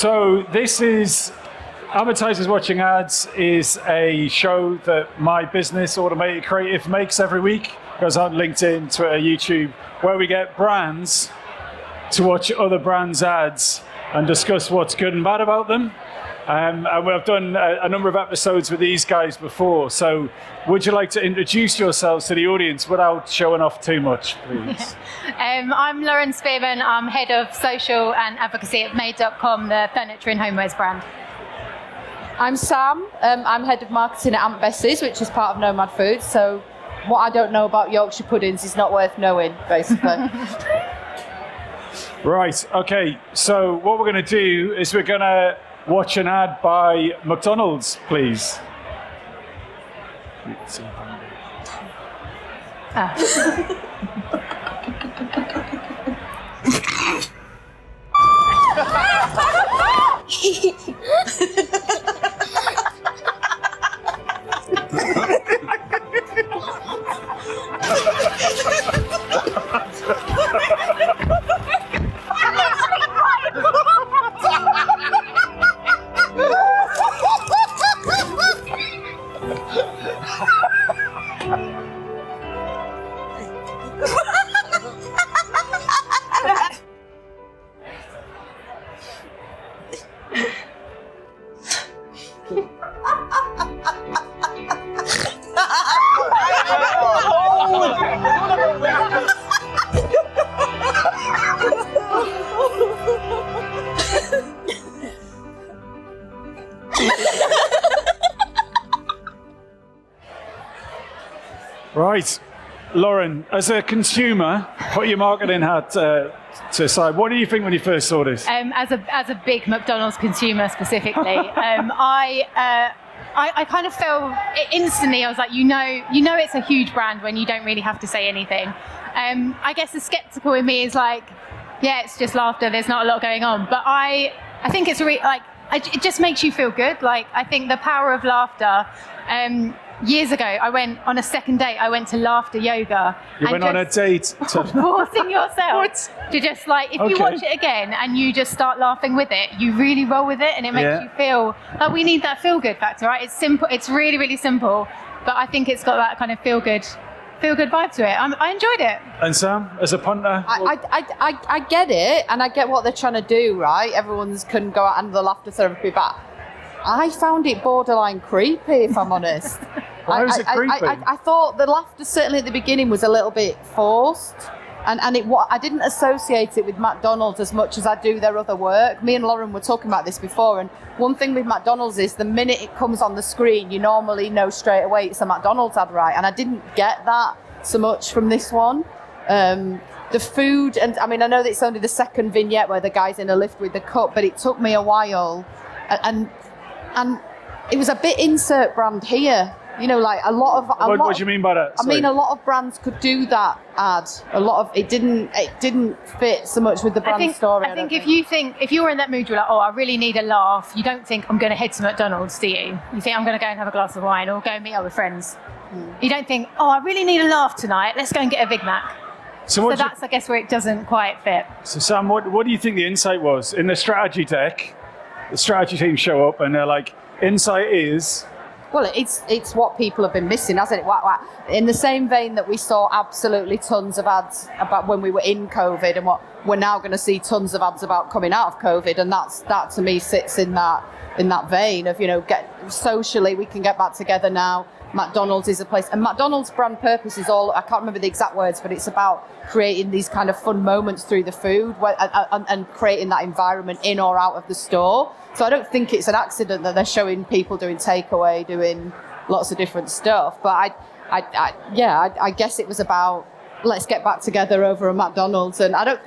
So this is Advertisers Watching Ads is a show that my business, Automated Creative, makes every week. It goes on LinkedIn, Twitter, YouTube, where we get brands to watch other brands' ads and discuss what's good and bad about them. And we've done a number of episodes with these guys before. So would you like to introduce yourselves to the audience without showing off too much, please? I'm Lauren Spearman. I'm head of social and advocacy at Made.com, the furniture and homewares brand. I'm Sam. I'm head of marketing at Bessie's, which is part of Nomad Foods. So what I don't know about Yorkshire puddings is not worth knowing, basically. Right, okay. So what we're going to do is we're going to watch an ad by McDonald's, please. Right, Lauren, as a consumer, put your marketing hat to the side. What do you think when you first saw this? As a big McDonald's consumer specifically, I kind of felt instantly. I was like, you know, it's a huge brand when you don't really have to say anything. I guess the skeptical in me is like, yeah, it's just laughter. There's not a lot going on, but I think it's really like it just makes you feel good. Like I think the power of laughter. Years ago, I went on a second date. I went to laughter yoga. You went on a date to forcing yourself to just like, if you watch it again and you just start laughing with it, you really roll with it, and it makes you feel like we need that feel good factor, right? It's simple. It's really, really simple, but I think it's got that kind of feel good vibe to it. I enjoyed it. And Sam, as a punter, I get it, and I get what they're trying to do, right? Everyone's can go out under the laughter therapy, but I found it borderline creepy, if I'm honest. Why was it creepy? I thought the laughter, certainly at the beginning, was a little bit forced. And I didn't associate it with McDonald's as much as I do their other work. Me and Lauren were talking about this before, and one thing with McDonald's is the minute it comes on the screen, you normally know straight away it's a McDonald's ad, right? And I didn't get that so much from this one. The food, and I mean, I know that it's only the second vignette where the guy's in a lift with the cup, but it took me a while. And it was a bit insert brand here. You know, like what do you mean by that? Sorry. I mean, a lot of brands could do that ad. A lot of it didn't fit so much with the brand story. I think if you're in that mood, you're like, oh, I really need a laugh. You don't think I'm going to head to McDonald's, do you? You think I'm going to go and have a glass of wine or go and meet up with friends. You don't think, oh, I really need a laugh tonight. Let's go and get a Big Mac. So that's, I guess, where it doesn't quite fit. So Sam, what do you think the insight was in the strategy deck? The strategy team show up and they're like, insight is. Well, it's what people have been missing, hasn't it? In the same vein that we saw absolutely tons of ads about when we were in COVID, and what we're now going to see tons of ads about coming out of COVID, and that to me sits in that vein of, you know, socially we can get back together now. McDonald's is a place, and McDonald's brand purpose is all, I can't remember the exact words, but it's about creating these kind of fun moments through the food and creating that environment in or out of the store. So I don't think it's an accident that they're showing people doing takeaway, doing lots of different stuff. But I guess it was about, let's get back together over a McDonald's, and I don't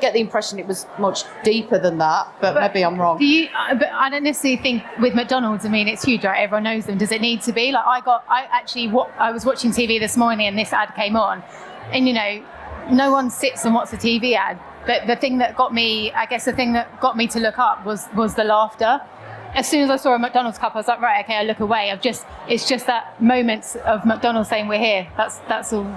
get the impression it was much deeper than that, but maybe I'm wrong. But I don't necessarily think with McDonald's, I mean, it's huge, right? Everyone knows them. Does it need to be? Like I was watching TV this morning and this ad came on, and you know, no one sits and watches a TV ad. But the thing that got me, I guess the thing that got me to look up was the laughter. As soon as I saw a McDonald's cup, I was like, right, okay, I look away. It's just that moments of McDonald's saying we're here. That's all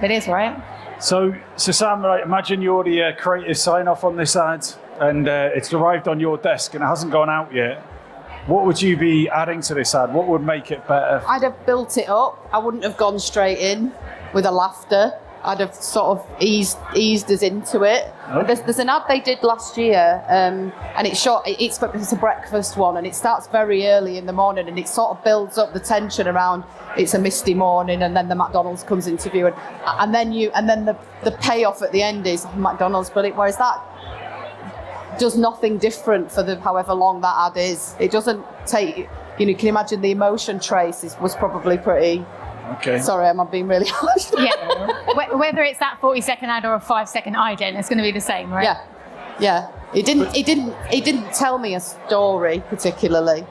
it is, right? So Sam, right, imagine you're the creative sign-off on this ad. and it's arrived on your desk and it hasn't gone out yet, what would you be adding to this ad? What would make it better? I'd have built it up. I wouldn't have gone straight in with a laughter. I'd have sort of eased us into it. Okay. There's an ad they did last year, and it's a breakfast one, and it starts very early in the morning, and it sort of builds up the tension around it's a misty morning, and then the McDonald's comes into view, and then the payoff at the end is McDonald's, whereas that does nothing different for the however long that ad is. It doesn't take, you can imagine the emotion trace was probably pretty. Okay. Sorry, am I being really harsh? Yeah. Whether it's that 40-second ad or a 5-second ident, it's going to be the same, right? Yeah. It didn't tell me a story particularly.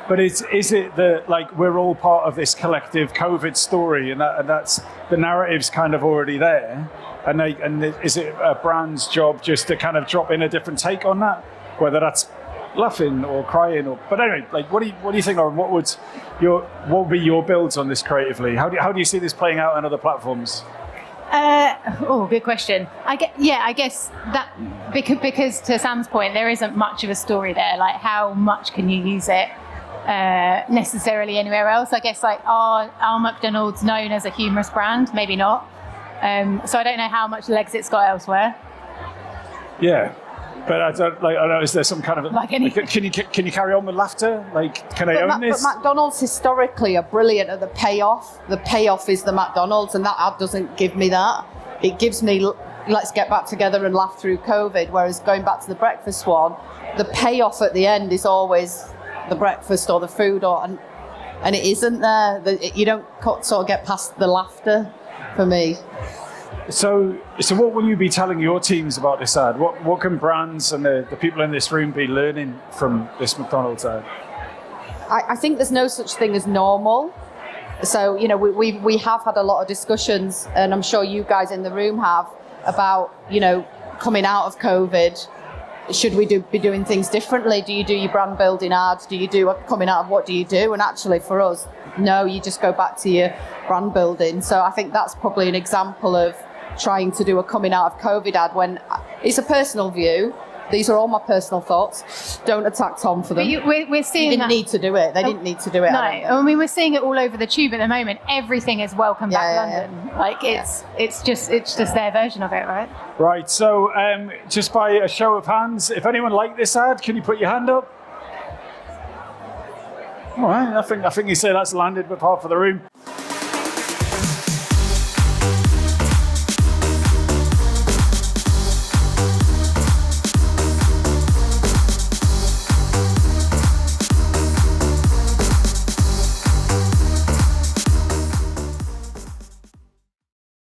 But is it that like we're all part of this collective COVID story, and that's the narrative's kind of already there, and is it a brand's job just to kind of drop in a different take on that, whether that's laughing or crying but anyway, like what do you think, Lauren? What would be your builds on this creatively? How do you see this playing out on other platforms? Good question. I guess that because to Sam's point, there isn't much of a story there. Like, how much can you use it necessarily anywhere else? I guess like are McDonald's known as a humorous brand? Maybe not. So I don't know how much legs it's got elsewhere. Yeah. But I don't know. Is there some kind of can you carry on with laughter? Like, can I own this? But McDonald's historically are brilliant at the payoff. The payoff is the McDonald's, and that ad doesn't give me that. It gives me let's get back together and laugh through COVID. Whereas going back to the breakfast one, the payoff at the end is always the breakfast or the food, and it isn't there. You don't sort of get past the laughter for me. So what will you be telling your teams about this ad? What can brands and the people in this room be learning from this McDonald's ad? I think there's no such thing as normal. So, we have had a lot of discussions, and I'm sure you guys in the room have, about, coming out of COVID. Should we be doing things differently? Do you do your brand building ads? Do you do coming out of what do you do? And actually for us, no, you just go back to your brand building. So I think that's probably an example of trying to do a coming out of COVID ad when it's a personal view. These are all my personal thoughts. Don't attack Tom for them. We're seeing They didn't need to do it. They didn't need to do it. No, I mean we're seeing it all over the tube at the moment. Everything is welcome back London. Yeah. Like it's just their version of it, right? Right. So just by a show of hands, if anyone liked this ad, can you put your hand up? All right. I think you say that's landed with half of the room.